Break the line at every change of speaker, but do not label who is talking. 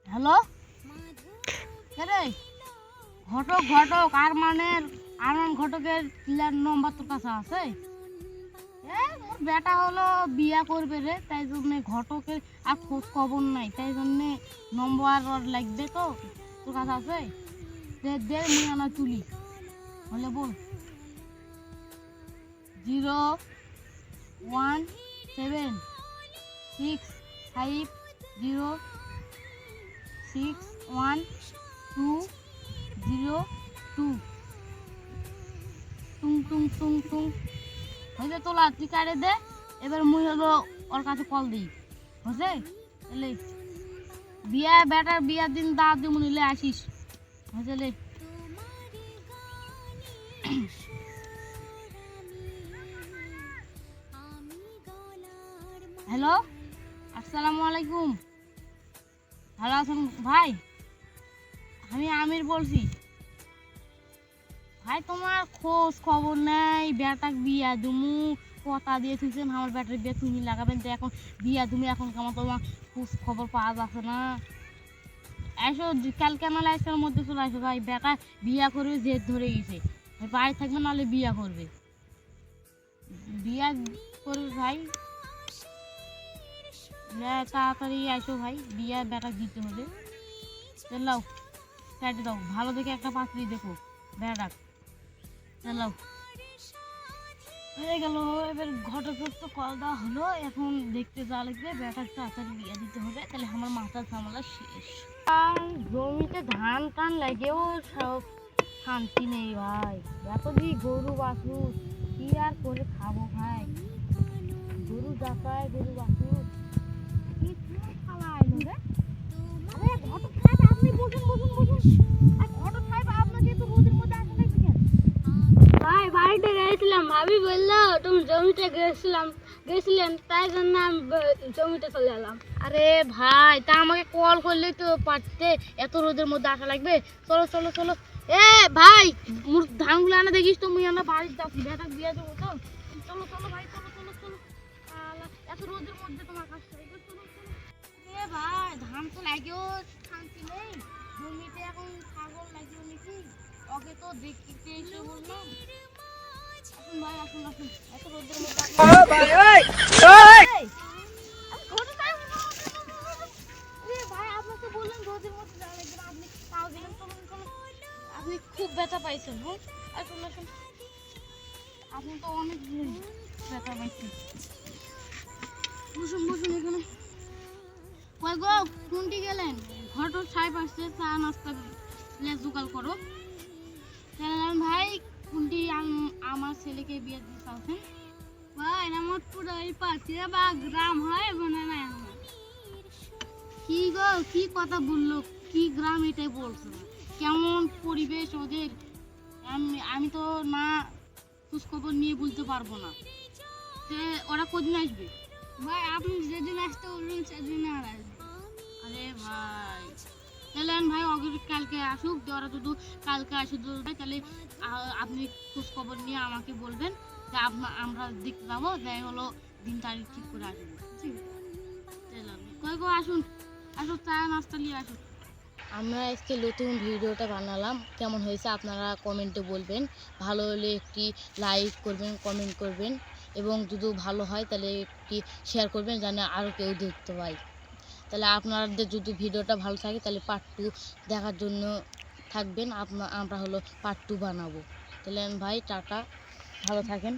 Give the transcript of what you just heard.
Hello, কে রে? ঘটক ঘটক আর ঘটকের নম্বর তোর কাছে আছে? মোর বেটা হলো বিয়া করবে রে, তাই জন্য ঘটকের আর খোঁজ খবর নাই, তাই জন্য নম্বর লাগবে। তো তোর কাছে আছে? দে দে, মুই আনা তুলি হলে বল। 01765061202 টুং টুং টুং টুং হয়েছে। তোলা তুই কাটে দে, এবার মুই হলো ওর কাছে কল দিই। বুঝলে? এলে বেটার বিয়ার দিন দাঁত দিয়ে নিলে আসিস। বুঝলে? হ্যালো, আসসালামু আলাইকুম। ভালো আছেন ভাই? আমি আমির বলছি। ভাই তোমার খোঁজ খবর নেই, বেটাক বিয়া দুমু কথা দিয়ে থুইছেন আমার বেটার বিয়া তুমি লাগাবেন, তো এখন বিয়া তুমি এখন কেমন তোমার খোঁজ খবর পাওয়া যাচ্ছে না। এসো কালকে নাহলে আজকের মধ্যে চলে আসো ভাই, বেটা বিয়া করবে জেদ ধরে গেছে। বাড়ি থাকবে নাহলে বিয়া করবে, বিয়া করবে ভাই। তাড়াতাড়ি আসো ভাই, বিয়া বেটা দিতে হবে। চলাও সাইডে দাও, ভালো দেখে একটা পাত্রী দেখো বেটা। চলাও হয়ে গেল। এবার ঘটকের তো কল দেওয়া হলো, এখন দেখতে যাওয়া লাগবে, বেটার তাড়াতাড়ি বিয়ে দিতে হবে, তাহলে আমার মাথার ঝামেলা শেষ। আর জমিতে ধান টান লাগেও সব শান্তি নেই ভাই। এত দি গরু বাছুর কি আর করে খাবো ভাই? গরু যাতায় গরু বাছুর কি খাওয়া আইলো রে? আরে ঘটক সাহেব, আপনি বসুন বসুন বসুন। আর ঘটক সাহেব আপনাকে তো রোদের মধ্যে আসে নাই কেন?
ভাই বাড়িতে গেছিলাম, ভাবি বললো তুমি জমিতে গেছিলেন, তাই জন্য আমি জমিতে চলে এলাম।
আরে ভাই, তা আমাকে কল করলেই তো পারতে, এত রোদের মধ্যে আসা লাগবে? চলো চলো চলো। এ ভাই, মোর ধানগুলো আনা দেখিস তো, মুই আনা বাড়ির যাও, বেটা বিয়া দেবো তো। চলো চলো ভাই, চলো চলো চলো। এত রোদের মধ্যে তোমার কাছে চলো চলো। এ ভাই, ধান তো লাগেও শান্তি নেই, জমিতে এখন ছাগল লাগিও নাকি, ওকে তো দেখতে এসে বললাম। আসুন ভাই, আসুন আসুন, এত রোদের মধ্যে আপনি খুব ব্যথা পাইছেন। হ্যাঁ, আসুন আসুন, আপনি তো অনেক ব্যথা পাইছেন। বসুন বসুন এখানে। কই গো, কোনটি গেলেন? ঘটক সাহেব আসছে, চা নাস্তা জোগাড় করো। ভাই কোনটি আমার ছেলেকে বিয়ে দিতে চাচ্ছেন?
ভাই আমার পুরো এই পাশে বা গ্রাম হয় মনে নাই আমার।
কি গো, কি কথা বললো? কি গ্রাম এটাই বলছো? কেমন পরিবেশ ওদের? আমি তো না খোঁজ খবর নিয়ে বলতে পারবো না। যে ওরা কদিন আসবে?
ভাই আপনি যেদিন আসতে বলবেন সেদিন আর আসবে।
আরে ভাই, তাহলে ভাই কালকে আসুক, ওরা যদি কালকে আসে তাহলে আপনি খোঁজ খবর নিয়ে আমাকে বলবেন, যে আমরা দেখতে যাবো, যাই হলো দিন তারিখ ঠিক করে আসবো। কই গো, আসুন আসুন, চা নাস্তা নিয়ে আসুন। আমরা আজকে নতুন ভিডিওটা বানালাম, কেমন হয়েছে আপনারা কমেন্টে বলবেন। ভালো হলে একটি লাইক করবেন, কমেন্ট করবেন, এবং যদি ভালো হয় তাহলে একটি শেয়ার করবেন, যেন আরও কেউ দেখতে পায়। তাহলে আপনাদের যদি ভিডিওটা ভালো থাকে তাহলে পার্ট 2 দেখার জন্য থাকবেন। আমরা হলো পার্ট 2 বানাবো। তাহলে ভাই টাটা, ভালো থাকেন।